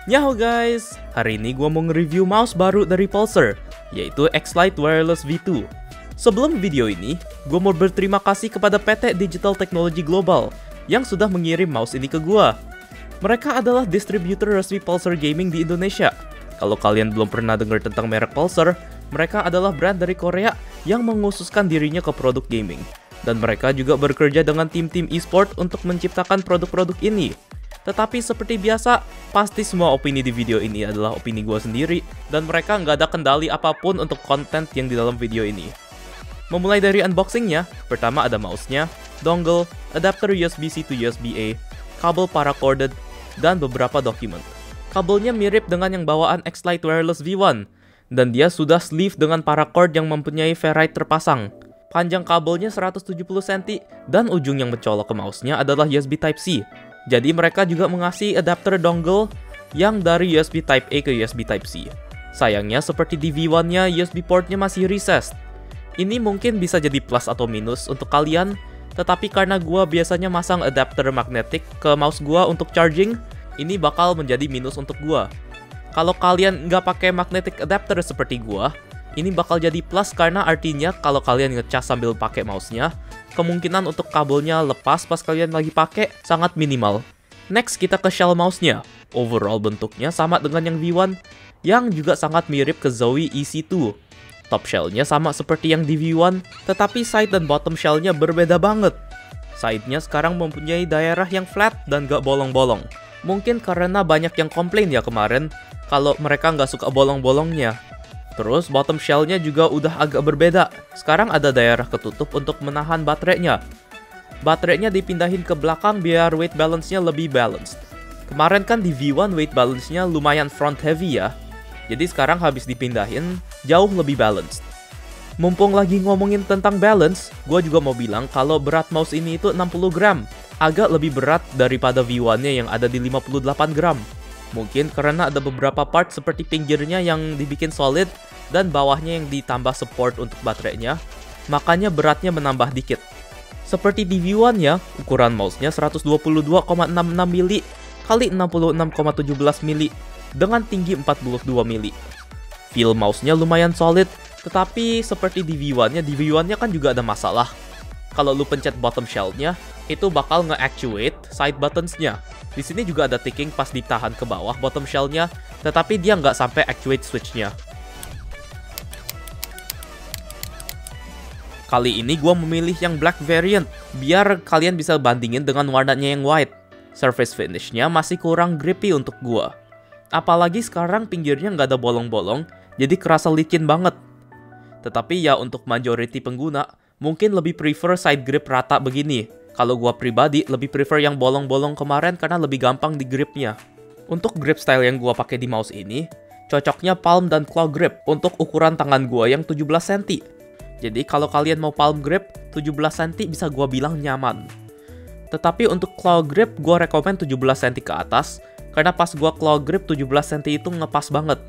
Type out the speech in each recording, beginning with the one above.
Nyaho guys, hari ini gua mau nge-review mouse baru dari Pulsar, yaitu X-Lite Wireless V2. Sebelum video ini, gua mau berterima kasih kepada PT Digital Technology Global yang sudah mengirim mouse ini ke gua. Mereka adalah distributor resmi Pulsar Gaming di Indonesia. Kalau kalian belum pernah dengar tentang merek Pulsar, mereka adalah brand dari Korea yang mengkhususkan dirinya ke produk gaming. Dan mereka juga bekerja dengan tim-tim e-sport untuk menciptakan produk-produk ini. Tetapi seperti biasa, pasti semua opini di video ini adalah opini gue sendiri, dan mereka nggak ada kendali apapun untuk konten yang di dalam video ini. Memulai dari unboxingnya, pertama ada mouse-nya, dongle, adapter USB-C to USB-A, kabel paracorded, dan beberapa dokumen. Kabelnya mirip dengan yang bawaan X-Lite Wireless V1, dan dia sudah sleeve dengan paracord yang mempunyai ferrite terpasang. Panjang kabelnya 170 cm, dan ujung yang mencolok ke mouse-nya adalah USB Type-C. Jadi mereka juga mengasih adapter dongle yang dari USB Type-A ke USB Type-C. Sayangnya seperti di V1-nya, USB port-nya masih recessed. Ini mungkin bisa jadi plus atau minus untuk kalian, tetapi karena gua biasanya masang adapter magnetik ke mouse gua untuk charging, ini bakal menjadi minus untuk gua. Kalau kalian nggak pakai magnetic adapter seperti gua, ini bakal jadi plus karena artinya kalau kalian ngecas sambil pakai mouse-nya, kemungkinan untuk kabelnya lepas pas kalian lagi pakai sangat minimal. Next kita ke shell mouse-nya. Overall bentuknya sama dengan yang V1, yang juga sangat mirip ke Zowie EC2. Top shell-nya sama seperti yang di V1, tetapi side dan bottom shell-nya berbeda banget. Side-nya sekarang mempunyai daerah yang flat dan gak bolong-bolong. Mungkin karena banyak yang komplain ya kemarin, kalau mereka nggak suka bolong-bolongnya. Terus bottom shell-nya juga udah agak berbeda. Sekarang ada daerah ketutup untuk menahan baterainya. Baterainya dipindahin ke belakang biar weight balance-nya lebih balanced. Kemarin kan di V1 weight balance-nya lumayan front heavy ya. Jadi sekarang habis dipindahin, jauh lebih balanced. Mumpung lagi ngomongin tentang balance, gue juga mau bilang kalau berat mouse ini itu 60 gram. Agak lebih berat daripada V1-nya yang ada di 58 gram. Mungkin karena ada beberapa part seperti pinggirnya yang dibikin solid dan bawahnya yang ditambah support untuk baterainya, makanya beratnya menambah dikit. Seperti di V1-nya, ukuran mouse-nya 122,66 mili kali 66,17 mili dengan tinggi 42 mili. Feel mouse-nya lumayan solid, tetapi seperti di V1-nya kan juga ada masalah. Kalau lu pencet bottom shell-nya, itu bakal nge-actuate side buttons-nya. Di sini juga ada ticking pas ditahan ke bawah bottom shell-nya, tetapi dia nggak sampai actuate switch-nya. Kali ini gue memilih yang black variant, biar kalian bisa bandingin dengan warnanya yang white. Surface finish-nya masih kurang grippy untuk gue. Apalagi sekarang pinggirnya nggak ada bolong-bolong, jadi kerasa licin banget. Tetapi ya untuk majority pengguna, mungkin lebih prefer side grip rata begini. Kalau gua pribadi lebih prefer yang bolong-bolong kemarin karena lebih gampang di gripnya. Untuk grip style yang gua pakai di mouse ini, cocoknya palm dan claw grip untuk ukuran tangan gua yang 17 cm. Jadi kalau kalian mau palm grip, 17 cm bisa gua bilang nyaman. Tetapi untuk claw grip gua rekomen 17 cm ke atas, karena pas gua claw grip 17 cm itu ngepas banget.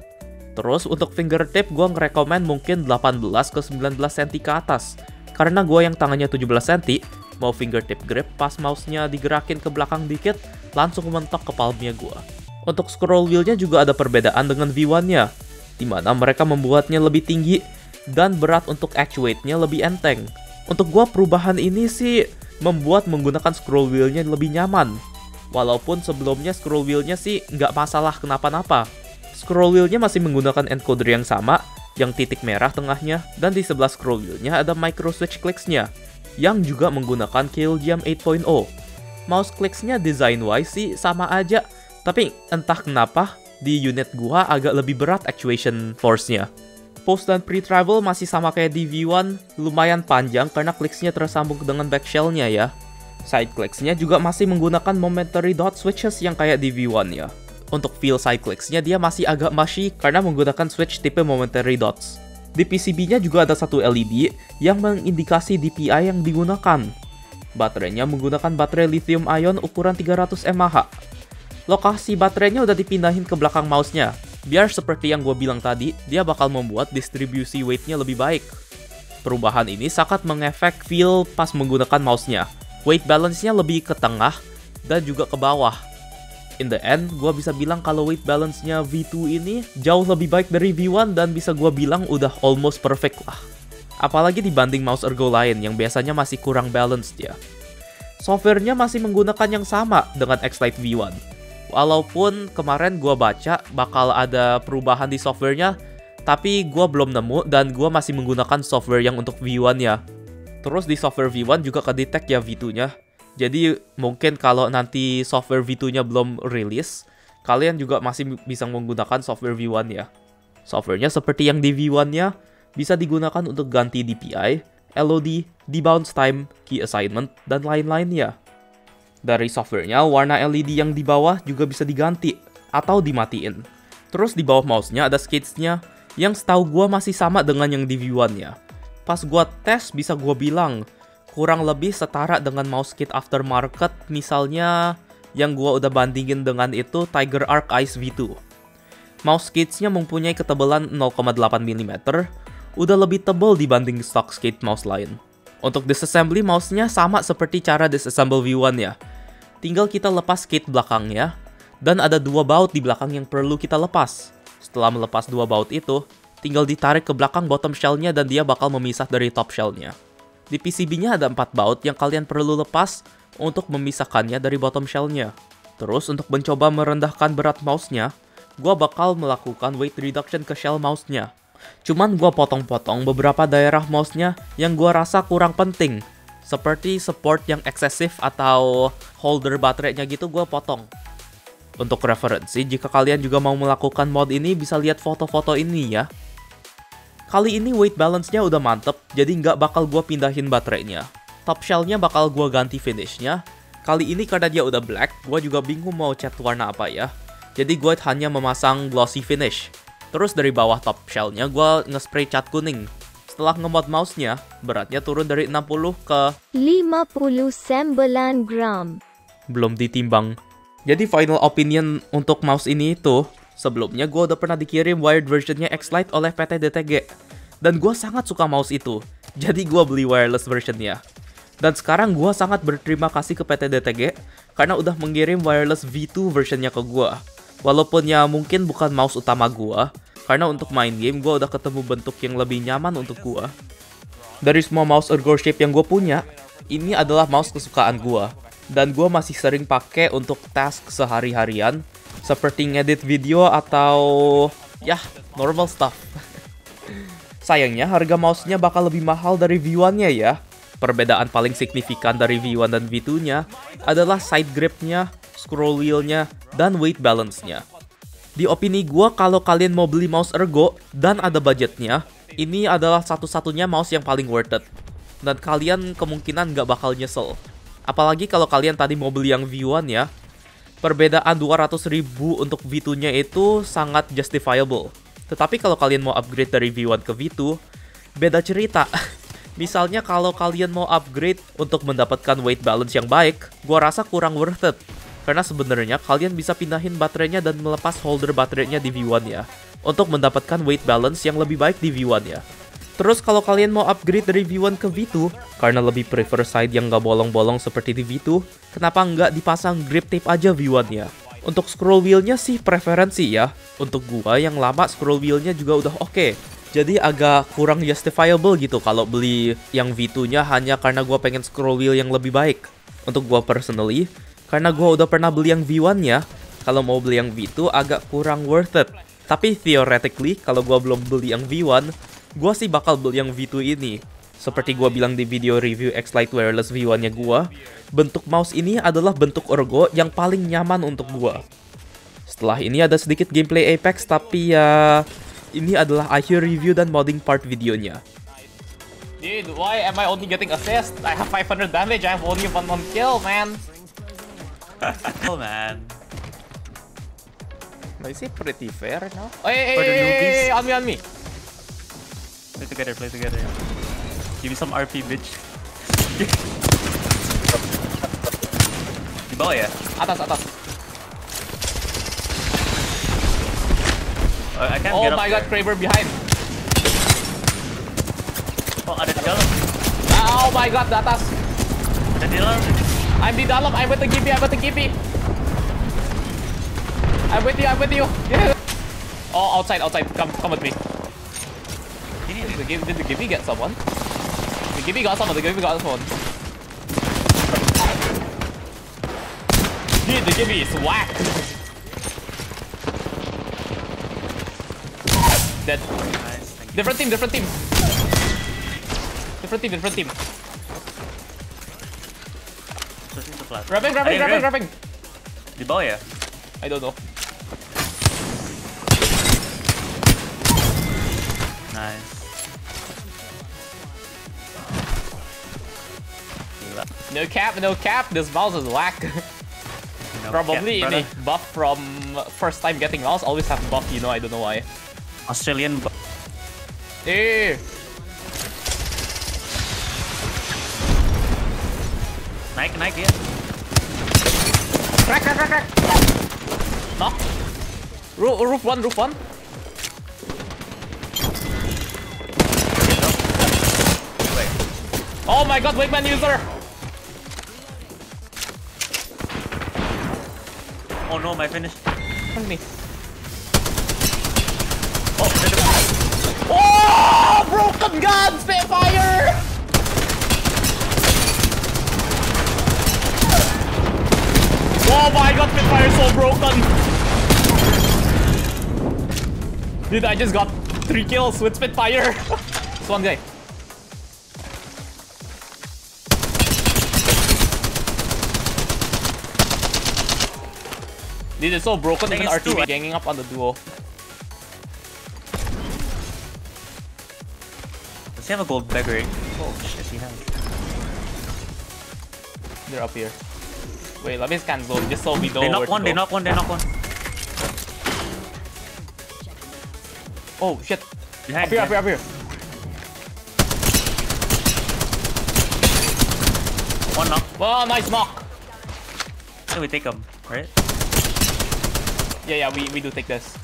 Terus untuk fingertip gua ngerekomen mungkin 18 ke 19 cm ke atas. Karena gua yang tangannya 17 cm, mau fingertip grip pas mouse-nya digerakin ke belakang dikit, langsung mentok ke palmnya gua. Untuk scroll wheel-nya juga ada perbedaan dengan V1-nya, dimana mereka membuatnya lebih tinggi dan berat untuk actuate-nya lebih enteng. Untuk gua perubahan ini sih membuat menggunakan scroll wheel-nya lebih nyaman. Walaupun sebelumnya scroll wheel-nya sih nggak masalah kenapa-napa. Scroll wheel-nya masih menggunakan encoder yang sama, yang titik merah tengahnya, dan di sebelah scroll wheel-nya ada micro switch clicks-nya, yang juga menggunakan KLGM 8.0. Mouse clicks-nya design-wise sih sama aja, tapi entah kenapa di unit gua agak lebih berat actuation force-nya. Post dan pre-travel masih sama kayak di V1, lumayan panjang karena clicks-nya tersambung dengan back shell-nya ya. Side clicks-nya juga masih menggunakan momentary dot switches yang kayak di V1 ya. Untuk feel side clicks-nya dia masih agak mushy karena menggunakan switch tipe momentary dots. Di PCB-nya juga ada satu LED yang mengindikasi DPI yang digunakan. Baterainya menggunakan baterai lithium ion ukuran 300 mAh. Lokasi baterainya udah dipindahin ke belakang mouse-nya. Biar seperti yang gue bilang tadi, dia bakal membuat distribusi weight-nya lebih baik. Perubahan ini sangat mengefek feel pas menggunakan mouse-nya. Weight balance-nya lebih ke tengah dan juga ke bawah. In the end, gue bisa bilang kalau weight balance-nya V2 ini jauh lebih baik dari V1 dan bisa gue bilang udah almost perfect lah. Apalagi dibanding mouse ergo lain yang biasanya masih kurang balanced ya. Software-nya masih menggunakan yang sama dengan X-Lite V1. Walaupun kemarin gue baca bakal ada perubahan di software-nya, tapi gue belum nemu dan gue masih menggunakan software yang untuk V1 ya. Terus di software V1 juga kedetek ya V2-nya. Jadi mungkin kalau nanti software V2-nya belum rilis, kalian juga masih bisa menggunakan software V1 ya. Software-nya seperti yang di V1-nya, bisa digunakan untuk ganti DPI, LOD, debounce time, key assignment, dan lain-lainnya. Dari software-nya, warna LED yang di bawah juga bisa diganti atau dimatiin. Terus di bawah mouse-nya ada skates-nya yang setahu gua masih sama dengan yang di V1-nya. Pas gua tes bisa gua bilang kurang lebih setara dengan mouse kit aftermarket, misalnya yang gua udah bandingin dengan itu Tiger Arc Ice V2. Mouse kits-nya mempunyai ketebalan 0,8 mm, udah lebih tebal dibanding stock skate mouse lain. Untuk disassembly mouse-nya sama seperti cara disassemble V1 ya. Tinggal kita lepas skate belakangnya, dan ada 2 baut di belakang yang perlu kita lepas. Setelah melepas 2 baut itu, tinggal ditarik ke belakang bottom shell-nya dan dia bakal memisah dari top shell-nya. Di PCB-nya ada 4 baut yang kalian perlu lepas untuk memisahkannya dari bottom shell-nya. Terus untuk mencoba merendahkan berat mouse-nya, gua bakal melakukan weight reduction ke shell mouse-nya. Cuman gua potong-potong beberapa daerah mouse-nya yang gua rasa kurang penting. Seperti support yang eksesif atau holder baterainya gitu gua potong. Untuk referensi, jika kalian juga mau melakukan mod ini bisa lihat foto-foto ini ya. Kali ini weight balance-nya udah mantep, jadi nggak bakal gua pindahin baterainya. Top shell-nya bakal gua ganti finish-nya. Kali ini karena dia udah black, gua juga bingung mau cat warna apa ya. Jadi gua hanya memasang glossy finish. Terus dari bawah top shell-nya gua nge-spray cat kuning. Setelah ngemod mouse-nya, beratnya turun dari 60 ke 59 gram. Belum ditimbang. Jadi final opinion untuk mouse ini itu, sebelumnya gue udah pernah dikirim wired versionnya X-Lite oleh PT DTG. Dan gue sangat suka mouse itu, jadi gue beli wireless versionnya. Dan sekarang gue sangat berterima kasih ke PT DTG, karena udah mengirim wireless V2 versionnya ke gue. Walaupun ya mungkin bukan mouse utama gue, karena untuk main game gue udah ketemu bentuk yang lebih nyaman untuk gue. Dari semua mouse ergo shape yang gue punya, ini adalah mouse kesukaan gue. Dan gue masih sering pakai untuk task sehari-harian, seperti ngedit video atau ya normal stuff. Sayangnya harga mouse-nya bakal lebih mahal dari V1-nya ya. Perbedaan paling signifikan dari V1 dan V2-nya adalah side grip-nya, scroll wheel-nya, dan weight balance-nya. Di opini gue, kalau kalian mau beli mouse ergo dan ada budgetnya, ini adalah satu-satunya mouse yang paling worth it. Dan kalian kemungkinan nggak bakal nyesel. Apalagi kalau kalian tadi mau beli yang V1 ya, perbedaan 200.000 untuk V2-nya itu sangat justifiable. Tetapi kalau kalian mau upgrade dari V1 ke V2, beda cerita. Misalnya kalau kalian mau upgrade untuk mendapatkan weight balance yang baik, gua rasa kurang worth it. Karena sebenarnya kalian bisa pindahin baterainya dan melepas holder baterainya di V1 ya, untuk mendapatkan weight balance yang lebih baik di V1 ya. Terus kalau kalian mau upgrade dari V1 ke V2, karena lebih prefer side yang nggak bolong-bolong seperti di V2, kenapa nggak dipasang grip tape aja V1-nya? Untuk scroll wheel-nya sih preferensi ya. Untuk gua yang lama scroll wheel-nya juga udah oke. Jadi agak kurang justifiable gitu kalau beli yang V2-nya hanya karena gua pengen scroll wheel yang lebih baik. Untuk gua personally, karena gua udah pernah beli yang V1-nya, kalau mau beli yang V2 agak kurang worth it. Tapi theoretically, kalau gua belum beli yang V1, gua sih bakal beli yang V2 ini. Seperti gua bilang di video review X-Lite wireless V1-nya gua, bentuk mouse ini adalah bentuk ergo yang paling nyaman untuk gua. Setelah ini ada sedikit gameplay Apex, tapi ya ini adalah akhir review dan modding part videonya. Dude, why am I only getting assist? I have 500 damage, I have only one kill, man. Oh man. Is it pretty fair now? Hey, on me. Play together. Give me some RP, bitch. Di bawah ya? Atas. I can't Oh get up my god, there. Kraber behind. Oh, ada di dalam. Oh my god, di atas. Ada di dalam. I'm di dalam, I'm with the Gippy. I'm with you, I'm with you. Yeah. Oh, outside, outside. Come with me. Did the Gibby get someone? The Gibby got someone, the Gibby got someone. Dude, the Gibby is whack. Dead. Nice. Thank you. Different team, different team. Different team, different team. Switching to flat. Grabbing. Di bawah ya? I don't know. Nice. Gila. No cap. This mouse is whack. No Probably cap, ini brother. buff from first time getting mouse. Always have buff, you know. I don't know why. Australian Eh. naik dia. Crack. Knock. Roof one. Wait. Oh my god, Wakeman user. Oh no, my finish. Come me. Oh, Oh, broken gun, Spitfire. Oh my god, Spitfire is so broken. Dude, I just got 3 kills with Spitfire. It's one guy. Dude, it's so broken, even it's two, RTV ganging up on the duo. does he have a gold beggar? Oh shit, he has. They're up here. Wait, let me scan zone just so we know They where knock to one, go. they knock one. Oh shit. Behind, Up here. One knock. Well, nice knock. So we take him, right? Yeah, we do take this.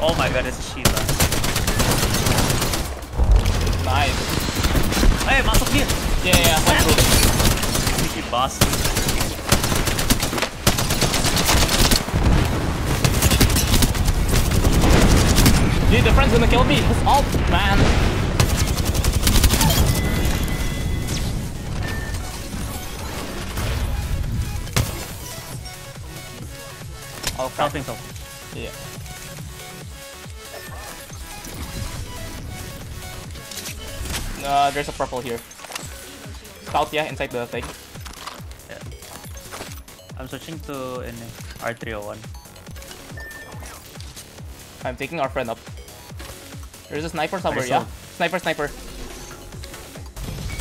Oh my god, it's a Sheila. Nice. Hey, masuk dia. Yeah, one group. Sneaky boss. Dude, the friend's gonna kill me. His ult, man. Oh, crap. Something so. Yeah. There's a purple here. Scout, yeah, inside the thing. Yeah. I'm switching to R301. I'm taking our friend up. There's a sniper somewhere, I yeah? saw. Sniper.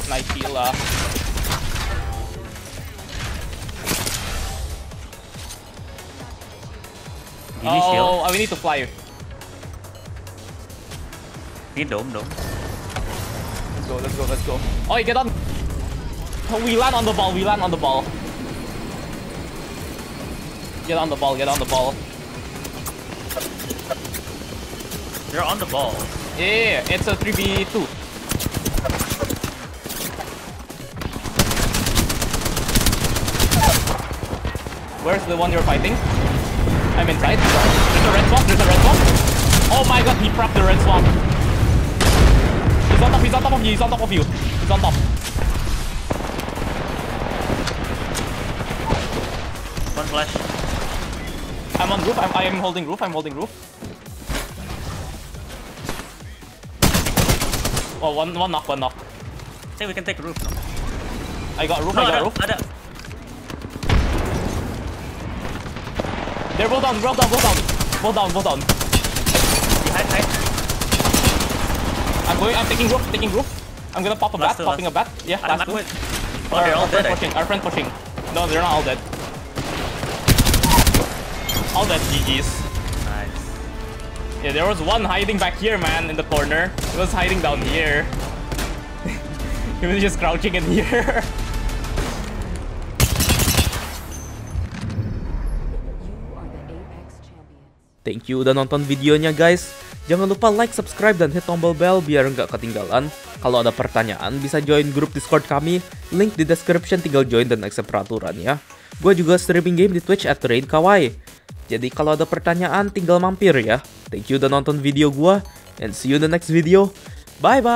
Nice heal, Give me shield. Oh, we need to fly. Need dome. Let's go. Oh, you get on. We land on the ball. Get on the ball. You're on the ball. Yeah, it's a 3v2. Where's the one you're fighting? I'm inside. There's a red swamp. Oh my god, he propped the red swamp. He's on top of you. He's on top. One flash. I'm on roof. I am holding roof. Oh, one knock. Say we can take roof. No? I got roof. Ada. They're both down. Both down. Behind. I'm taking roof. I'm gonna pop a bat. Last two, Popping a bat. Yeah, I'm last two. with. Oh, they're all dead. Our friend pushing. No, they're not all dead. All dead. GG's. Nice. Yeah, there was one hiding back here, man, in the corner. He was hiding down here. He was just crouching in here. Thank you udah nonton videonya guys. Jangan lupa like, subscribe, dan hit tombol bell biar nggak ketinggalan. Kalau ada pertanyaan, bisa join grup Discord kami. Link di description, tinggal join dan accept peraturan ya. Gue juga streaming game di Twitch @rainkawaii. Jadi kalau ada pertanyaan, tinggal mampir ya. Thank you udah nonton video gue, and see you in the next video. Bye-bye!